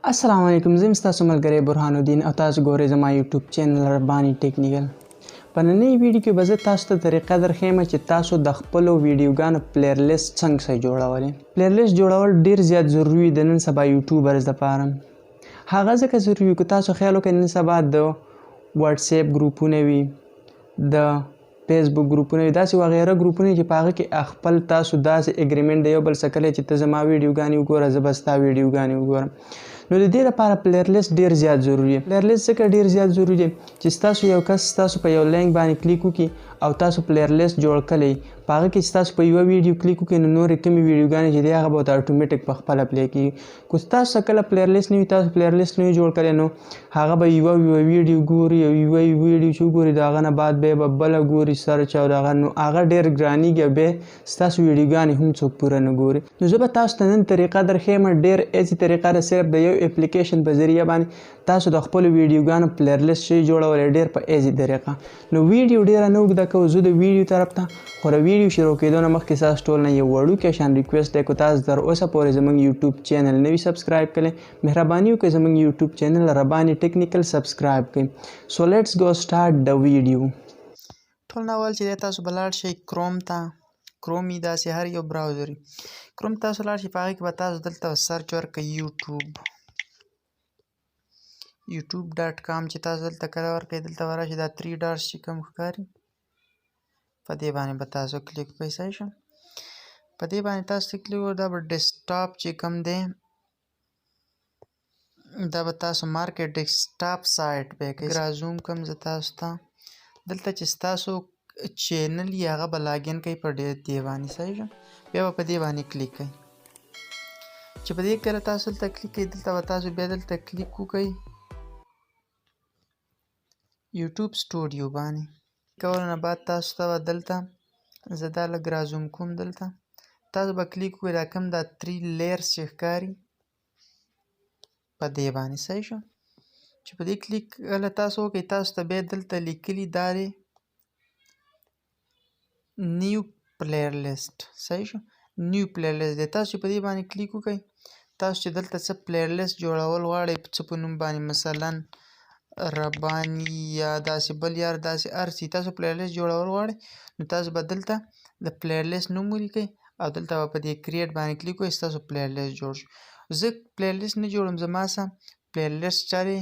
السلام علیکم، زه یم ستاسو ملګری برهان الدین او تاسو ګورئ زما یوټیوب چینل رباني ټیکنیکل. په نننۍ ویډیو کې به زه تاسو ته طریقه درښیم چې تاسو د خپلو ویډیوګانو پلیرلیست څنګه شئ جوړولی. پلیرلیست جوړول ډېر زیات ضروري د نن سبا یوټیوبرز دپاره. هغه ځکه ضروري وي که تاسو خیال وکړئ نن سبا د واټساپ ګروپونه وي، د فیسبوک ګروپونه وي، داسې وغیره ګروپونه چې په هغه کې خپل تاسو داسې اګریمنټ د یو بل سره کړی چې ته زما ویډیوګانې وګوره، زه به ستا ویډیوګانې وګورم. نو د دې لپاره پلیرلیست ډېر زیات ضروري دی. پلیرلیست ځکه ډېر زیات ضروري دی چې ستاسو یو کس ستاسو په یو لینک باندې کلیک وکړي او تاسو پلیرلیست جوړ کړی، په هغه کې ستاسو په یوه ویډیو کلیک وکړي نو نورې کومې ویډیوګانې چې دی هغه به ورته اټومیټک په خپله پلی کېږي. که ستاسو سره کله پلیرلیست نه وي، تاسو پلیرلیست نه وي جوړ کړی، نو هغه به یوه ویډیو ګوري او یوه ویډیو چې وګوري د هغه نه بعد بیا به بله ګوري سرچ او د هغه، نو هغه ډېر ګرانېږي او بیا ستاسو ویډیوګانې هم څوک پوره نه ګوري. نو زه به تاسو ته نن طریقه درښیم، ډېر ایزي طریقه ده، صرف د یو اپلیکیشن په ذریعه باندې تاسو د خپلو ویډیوګانو پلیرلیست شئ جوړولی ډېر په ایزي طریقه. نو ویډیو ډېره نه اوږده کوو، زه د ویډیو طرف ته، خو د ویډیو شروع کېدو نه مخکې ستاسو ټول نه یو وړوکی شان ریکویسټ دی، که تاسو تر اوسه پورې زموږ یوټیوب چینل نه وي سبسکرایب کړی، مهرباني وکړئ زموږ یوټیوب چینل رباني ټیکنیکل سبسکرایب کړئ. سو لیټس گو سټارټ د ویډیو. ټول نه اول چې دی تاسو به لاړ شئ کروم ته. کروم وي داسې هر یو براوزر وي. کروم تاسو لاړ شئ، په هغې کې به تاسو دلته سرچ ورکړئ youtube.com چې تاسو دلته کله ورکړئ، دلته به راشئ، دا 3 ډاټس چې کوم ښکاري په دې باندې به تاسو کلیک وکړئ. صحیح شو؟ په دې باندې تاسو کلیک وکړئ، دا به ډیسکټاپ چې کوم دی دا به تاسو مارکیټ ډیسکټاپ سایټ به یې کوئ. زوم کوم زه تاسو ته دلته چې ستاسو چینل یې هغه به لاګین کوئ په دې باندې. صحیح شو؟ بیا به په دې باندې کلیک کوئ. چې په دې کله تاسو دلته کلیک کوئ، دلته به تاسو بیا دلته کلیک وکړئ یوټیوب سټوډیو باندې. کولو نه بعد تاسو ته به دلته زه دا لږ رازوم کوم، دلته تاسو به کلیک وکړئ دا کوم دا 3 لیرز چې ښکاري په دې باندې. صحیح شو؟ چې په دې کلیک کله تاسو وکړئ، تاسو ته بیا دلته لیکلي دا دی نیو پلیرلیست. صحیح شو؟ نیو پلیرلیست دی. تاسو په دې باندې کلیک وکړئ، تاسو چې دلته څه پلیرلیست جوړول غواړئ څه په نوم باندې، مثلا رباني یا داسې بل یا داسې هر څه تاسو پلیرلیست جوړول غواړئ، نو تاسو به دلته د پلیرلیست نوم ولیکئ او دلته به په دې کریټ باندې کلیک وکړئ، ستاسو پلیرلیست جوړ شو. زه پلیرلیست نه جوړوم، زما سره پلیرلیست شته دی.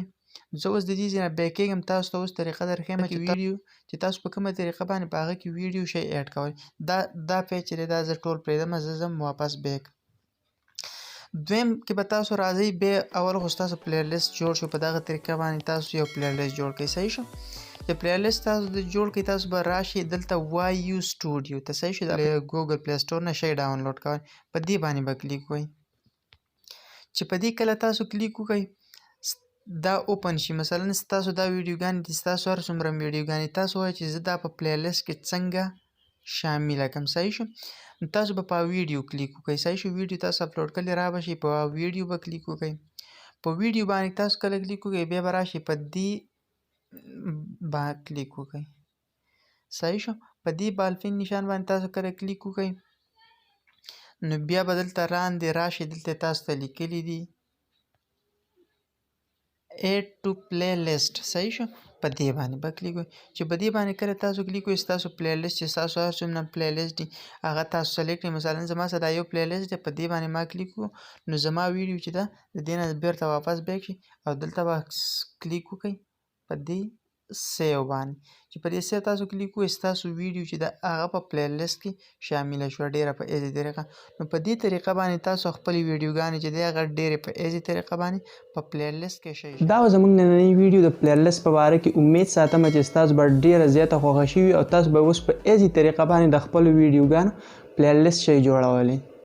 زه اوس د دې ځای نه بیک کېږم، تاسو ته اوس طریقه درښیم چې ویډیو چې تاسو په کومه طریقه باندې په هغه کې ویډیو شئ ایډ کوئ. دا پیج چې دی دا زه ټول پرېږدم، زه ځم واپس بیک. دویم کې به تاسو راځئ، بیا اول خو ستاسو پلیرلیست جوړ شو، په دغه طریقه باندې تاسو یو پلیرلیست جوړ کړئ. صحیح شو؟ چې پلیرلیست تاسو د جوړ کړئ، تاسو به راشئ دلته وای یو سټوډیو ته. صحیح شو؟ د ګوګل پلی سټور نه شئ ډاونلوډ کوئ، په دې باندې به کلیک وکړئ. چې په دې کله تاسو کلیک وکړئ دا اوپن شي، مثلا ستاسو دا ویډیوګانې دي، ستاسو هر څومره ویډیوګانې تاسو وایئ چې زه دا په پلیرلیست کې څنګه شامله کړم. صحیح شو؟ نو تاسو به په ویډیو کلیک وکړئ. صحیح شو؟ ویډیو تاسو اپلوډ کړی را به شي، په ویډیو به کلیک وکړئ. په ویډیو باندې تاسو کله کلیک وکړئ، بیا به راشئ په دې باندې کلیک وکړئ. صحیح شو؟ په دې بالفین نشان باندې تاسو کله کلیک وکړئ، نو بیا به دلته لاندې راشئ، دلته تاسو ته لیکلي دي ایډ ټو پلی لیست. صحیح شو؟ په دې باندې به کلیک وکړئ. چې په دې باندې کله تاسو کلیک وکړئ، ستاسو پلیلیست چې ستاسو هر څومره پلیلیست دي هغه تاسو سلیکټ کړئ. مثلا زما سره دا یو پلیلیست دی، په دې باندې ما کلیک وکړو، نو زما ویډیو چې ده د دې نه بېرته واپس بیک شي او دلته به کلیک وکړئ په دې سیو باندې. چې په دې سیو تاسو کلیک وکړئ، ستاسو ویډیو چې ده هغه په پلیلیست کې شامله شوه ډېره په ایزي طریقه. نو په دې طریقه باندې تاسو خپلې ویډیوګانې چې دی هغه ډېرې په ایزي طریقه باندې په پلیرلیست کې شئ. دا و زموږ نننۍ ویډیو د پلیرلیست په باره کې. امید ساتم چې ستاسو به ډېره زیاته خوښه شوي او تاسو به اوس په ایزي طریقه باندې د خپلو ویډیوګانو پلیرلیست شئ جوړولی.